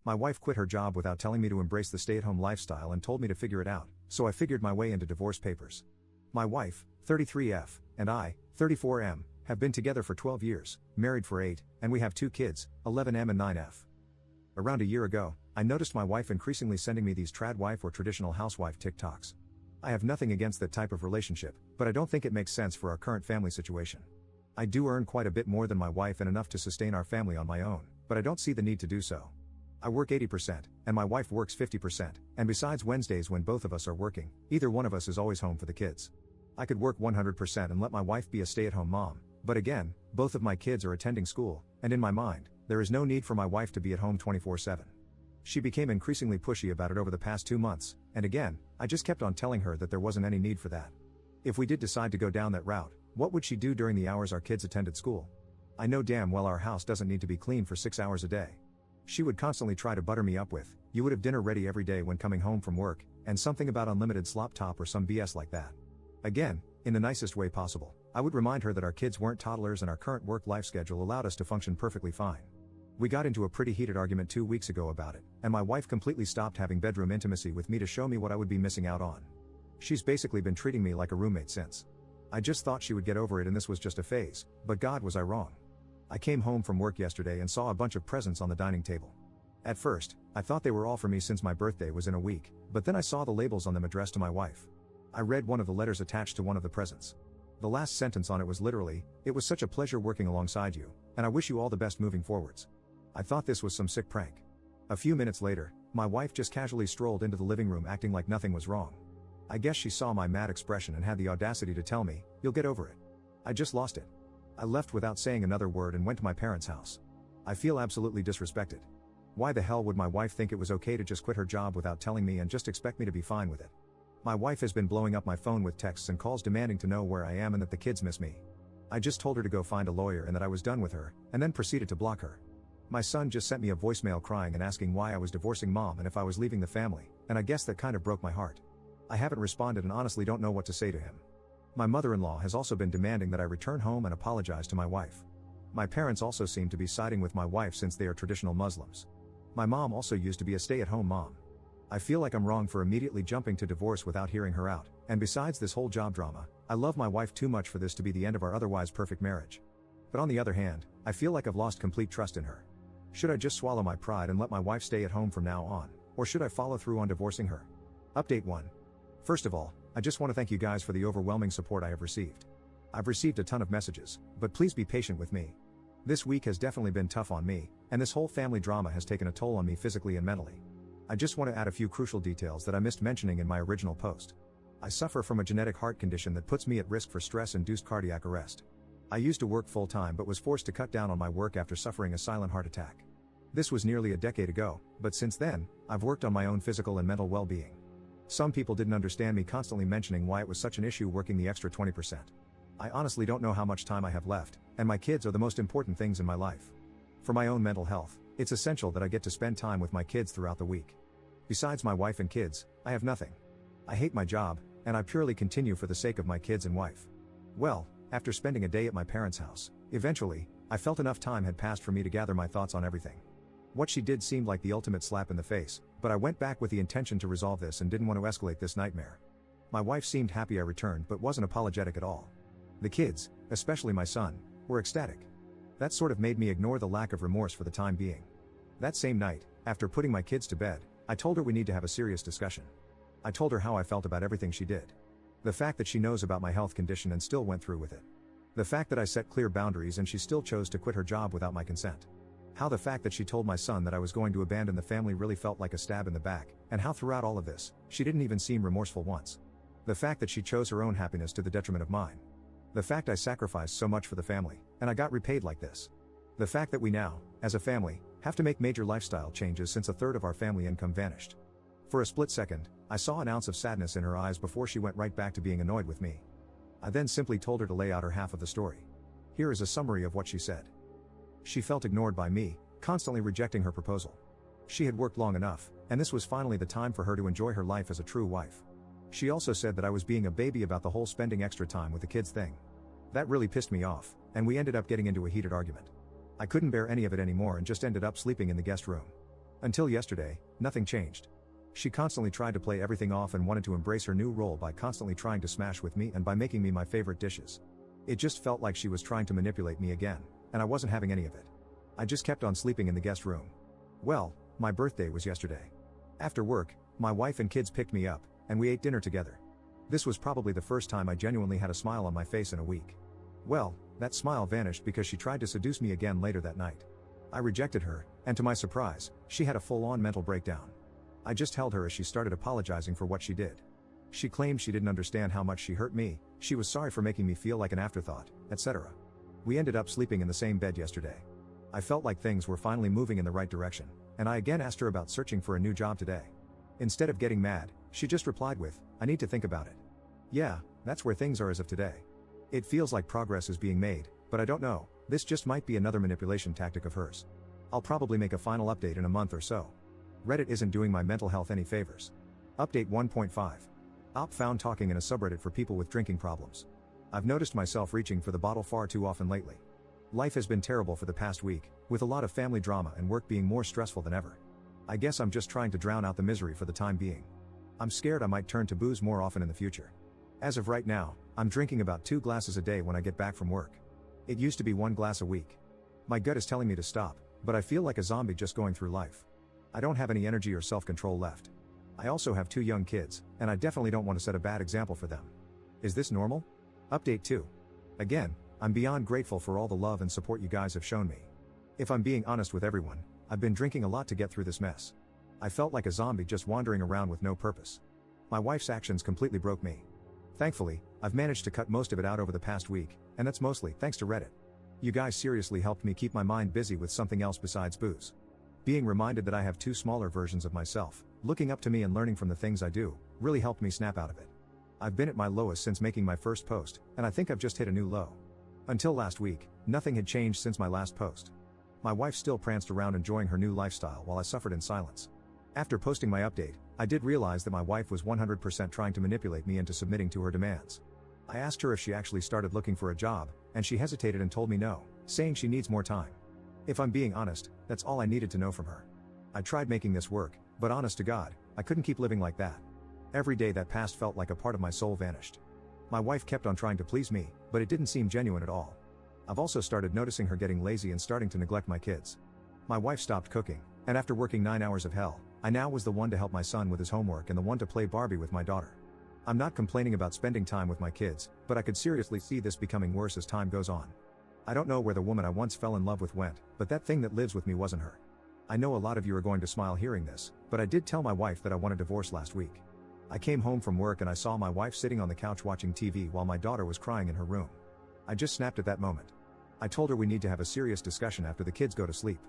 My wife quit her job without telling me to embrace the stay-at-home lifestyle and told me to figure it out, so I figured my way into divorce papers. My wife, 33F, and I, 34M, have been together for 12 years, married for 8, and we have 2 kids, 11M and 9F. Around a year ago, I noticed my wife increasingly sending me these trad wife or traditional housewife TikToks. I have nothing against that type of relationship, but I don't think it makes sense for our current family situation. I do earn quite a bit more than my wife and enough to sustain our family on my own, but I don't see the need to do so. I work 80%, and my wife works 50%, and besides Wednesdays when both of us are working, either one of us is always home for the kids. I could work 100% and let my wife be a stay-at-home mom, but again, both of my kids are attending school, and in my mind, there is no need for my wife to be at home 24/7. She became increasingly pushy about it over the past 2 months, and again, I just kept on telling her that there wasn't any need for that. If we did decide to go down that route, what would she do during the hours our kids attended school? I know damn well our house doesn't need to be clean for 6 hours a day. She would constantly try to butter me up with, "You would have dinner ready every day when coming home from work," and something about unlimited slop top or some BS like that. Again, in the nicest way possible, I would remind her that our kids weren't toddlers and our current work-life schedule allowed us to function perfectly fine. We got into a pretty heated argument 2 weeks ago about it, and my wife completely stopped having bedroom intimacy with me to show me what I would be missing out on. She's basically been treating me like a roommate since. I just thought she would get over it and this was just a phase, but God, was I wrong. I came home from work yesterday and saw a bunch of presents on the dining table. At first, I thought they were all for me since my birthday was in a week, but then I saw the labels on them addressed to my wife. I read one of the letters attached to one of the presents. The last sentence on it was literally, "It was such a pleasure working alongside you, and I wish you all the best moving forwards." I thought this was some sick prank. A few minutes later, my wife just casually strolled into the living room acting like nothing was wrong. I guess she saw my mad expression and had the audacity to tell me, "You'll get over it." I just lost it. I left without saying another word and went to my parents' house. I feel absolutely disrespected. Why the hell would my wife think it was okay to just quit her job without telling me and just expect me to be fine with it? My wife has been blowing up my phone with texts and calls demanding to know where I am and that the kids miss me. I just told her to go find a lawyer and that I was done with her, and then proceeded to block her. My son just sent me a voicemail crying and asking why I was divorcing mom and if I was leaving the family, and I guess that kind of broke my heart. I haven't responded and honestly don't know what to say to him. My mother-in-law has also been demanding that I return home and apologize to my wife. My parents also seem to be siding with my wife since they are traditional Muslims. My mom also used to be a stay-at-home mom. I feel like I'm wrong for immediately jumping to divorce without hearing her out, and besides this whole job drama, I love my wife too much for this to be the end of our otherwise perfect marriage. But on the other hand, I feel like I've lost complete trust in her. Should I just swallow my pride and let my wife stay at home from now on, or should I follow through on divorcing her? Update 1. First of all, I just want to thank you guys for the overwhelming support I have received. I've received a ton of messages, but please be patient with me. This week has definitely been tough on me, and this whole family drama has taken a toll on me physically and mentally. I just want to add a few crucial details that I missed mentioning in my original post. I suffer from a genetic heart condition that puts me at risk for stress-induced cardiac arrest. I used to work full-time but was forced to cut down on my work after suffering a silent heart attack. This was nearly a decade ago, but since then, I've worked on my own physical and mental well-being. Some people didn't understand me constantly mentioning why it was such an issue working the extra 20%. I honestly don't know how much time I have left, and my kids are the most important things in my life. For my own mental health, it's essential that I get to spend time with my kids throughout the week. Besides my wife and kids, I have nothing. I hate my job, and I purely continue for the sake of my kids and wife. Well, after spending a day at my parents' house, eventually, I felt enough time had passed for me to gather my thoughts on everything. What she did seemed like the ultimate slap in the face, but I went back with the intention to resolve this and didn't want to escalate this nightmare. My wife seemed happy I returned but wasn't apologetic at all. The kids, especially my son, were ecstatic. That sort of made me ignore the lack of remorse for the time being. That same night, after putting my kids to bed, I told her we need to have a serious discussion. I told her how I felt about everything she did. The fact that she knows about my health condition and still went through with it. The fact that I set clear boundaries and she still chose to quit her job without my consent. How the fact that she told my son that I was going to abandon the family really felt like a stab in the back, and how throughout all of this, she didn't even seem remorseful once. The fact that she chose her own happiness to the detriment of mine. The fact I sacrificed so much for the family, and I got repaid like this. The fact that we now, as a family, have to make major lifestyle changes since a third of our family income vanished. For a split second, I saw an ounce of sadness in her eyes before she went right back to being annoyed with me. I then simply told her to lay out her half of the story. Here is a summary of what she said. She felt ignored by me, constantly rejecting her proposal. She had worked long enough, and this was finally the time for her to enjoy her life as a true wife. She also said that I was being a baby about the whole spending extra time with the kids thing. That really pissed me off, and we ended up getting into a heated argument. I couldn't bear any of it anymore and just ended up sleeping in the guest room. Until yesterday, nothing changed. She constantly tried to play everything off and wanted to embrace her new role by constantly trying to smash with me and by making me my favorite dishes. It just felt like she was trying to manipulate me again, and I wasn't having any of it. I just kept on sleeping in the guest room. Well, my birthday was yesterday. After work, my wife and kids picked me up, and we ate dinner together. This was probably the first time I genuinely had a smile on my face in a week. Well, that smile vanished because she tried to seduce me again later that night. I rejected her, and to my surprise, she had a full-on mental breakdown. I just held her as she started apologizing for what she did. She claimed she didn't understand how much she hurt me, she was sorry for making me feel like an afterthought, etc. We ended up sleeping in the same bed yesterday. I felt like things were finally moving in the right direction, and I again asked her about searching for a new job today. Instead of getting mad, she just replied with, "I need to think about it." Yeah, that's where things are as of today. It feels like progress is being made, but I don't know, this just might be another manipulation tactic of hers. I'll probably make a final update in a month or so. Reddit isn't doing my mental health any favors. Update 1.5. Op found talking in a subreddit for people with drinking problems. I've noticed myself reaching for the bottle far too often lately. Life has been terrible for the past week, with a lot of family drama and work being more stressful than ever. I guess I'm just trying to drown out the misery for the time being. I'm scared I might turn to booze more often in the future. As of right now, I'm drinking about 2 glasses a day when I get back from work. It used to be 1 glass a week. My gut is telling me to stop, but I feel like a zombie just going through life. I don't have any energy or self-control left. I also have 2 young kids, and I definitely don't want to set a bad example for them. Is this normal? Update 2. Again, I'm beyond grateful for all the love and support you guys have shown me. If I'm being honest with everyone, I've been drinking a lot to get through this mess. I felt like a zombie just wandering around with no purpose. My wife's actions completely broke me. Thankfully, I've managed to cut most of it out over the past week, and that's mostly thanks to Reddit. You guys seriously helped me keep my mind busy with something else besides booze. Being reminded that I have 2 smaller versions of myself, looking up to me and learning from the things I do, really helped me snap out of it. I've been at my lowest since making my first post, and I think I've just hit a new low. Until last week, nothing had changed since my last post. My wife still pranced around enjoying her new lifestyle while I suffered in silence. After posting my update, I did realize that my wife was 100% trying to manipulate me into submitting to her demands. I asked her if she actually started looking for a job, and she hesitated and told me no, saying she needs more time. If I'm being honest, that's all I needed to know from her. I tried making this work, but honest to God, I couldn't keep living like that. Every day that passed felt like a part of my soul vanished. My wife kept on trying to please me, but it didn't seem genuine at all. I've also started noticing her getting lazy and starting to neglect my kids. My wife stopped cooking, and after working 9 hours of hell, I now was the one to help my son with his homework and the one to play Barbie with my daughter. I'm not complaining about spending time with my kids, but I could seriously see this becoming worse as time goes on. I don't know where the woman I once fell in love with went, but that thing that lives with me wasn't her. I know a lot of you are going to smile hearing this, but I did tell my wife that I want a divorce last week. I came home from work and I saw my wife sitting on the couch watching TV while my daughter was crying in her room. I just snapped at that moment. I told her we need to have a serious discussion after the kids go to sleep.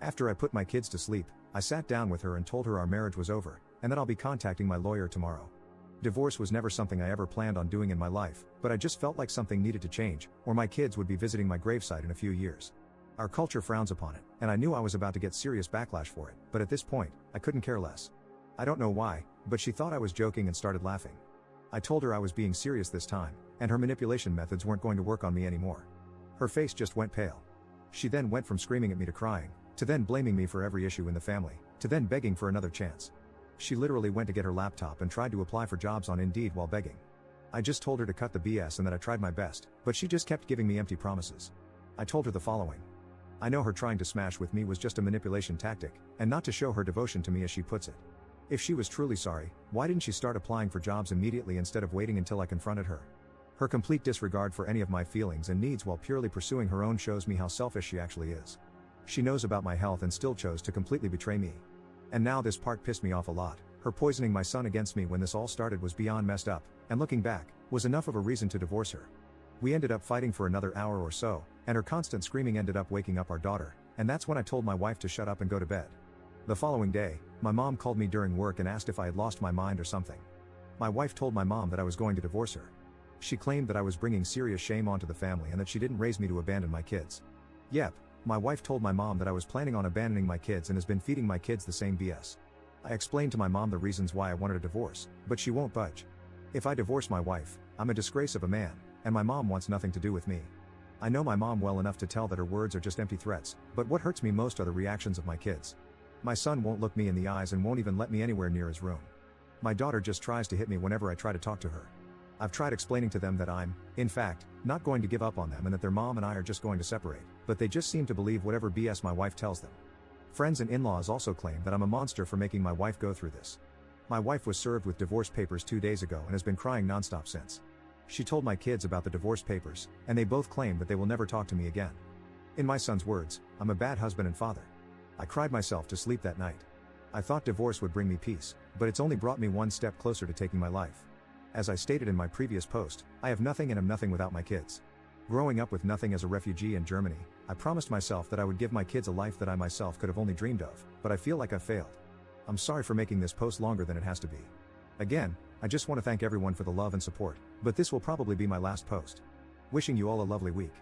After I put my kids to sleep, I sat down with her and told her our marriage was over, and that I'll be contacting my lawyer tomorrow. Divorce was never something I ever planned on doing in my life, but I just felt like something needed to change, or my kids would be visiting my gravesite in a few years. Our culture frowns upon it, and I knew I was about to get serious backlash for it, but at this point, I couldn't care less. I don't know why, but she thought I was joking and started laughing. I told her I was being serious this time, and her manipulation methods weren't going to work on me anymore. Her face just went pale. She then went from screaming at me to crying, to then blaming me for every issue in the family, to then begging for another chance. She literally went to get her laptop and tried to apply for jobs on Indeed while begging. I just told her to cut the BS and that I tried my best, but she just kept giving me empty promises. I told her the following. I know her trying to smash with me was just a manipulation tactic, and not to show her devotion to me as she puts it. If she was truly sorry, why didn't she start applying for jobs immediately instead of waiting until I confronted her? Her complete disregard for any of my feelings and needs while purely pursuing her own shows me how selfish she actually is. She knows about my health and still chose to completely betray me. And now this part pissed me off a lot. Her poisoning my son against me when this all started was beyond messed up, and looking back, was enough of a reason to divorce her. We ended up fighting for another hour or so, and her constant screaming ended up waking up our daughter, and that's when I told my wife to shut up and go to bed. The following day, my mom called me during work and asked if I had lost my mind or something. My wife told my mom that I was going to divorce her. She claimed that I was bringing serious shame onto the family and that she didn't raise me to abandon my kids. Yep, my wife told my mom that I was planning on abandoning my kids and has been feeding my kids the same BS. I explained to my mom the reasons why I wanted a divorce, but she won't budge. If I divorce my wife, I'm a disgrace of a man, and my mom wants nothing to do with me. I know my mom well enough to tell that her words are just empty threats, but what hurts me most are the reactions of my kids. My son won't look me in the eyes and won't even let me anywhere near his room. My daughter just tries to hit me whenever I try to talk to her. I've tried explaining to them that I'm, in fact, not going to give up on them and that their mom and I are just going to separate, but they just seem to believe whatever BS my wife tells them. Friends and in-laws also claim that I'm a monster for making my wife go through this. My wife was served with divorce papers 2 days ago and has been crying nonstop since. She told my kids about the divorce papers, and they both claim that they will never talk to me again. In my son's words, I'm a bad husband and father. I cried myself to sleep that night. I thought divorce would bring me peace, but it's only brought me one step closer to taking my life. As I stated in my previous post, I have nothing and am nothing without my kids. Growing up with nothing as a refugee in Germany, I promised myself that I would give my kids a life that I myself could have only dreamed of, but I feel like I've failed. I'm sorry for making this post longer than it has to be. Again, I just want to thank everyone for the love and support, but this will probably be my last post. Wishing you all a lovely week.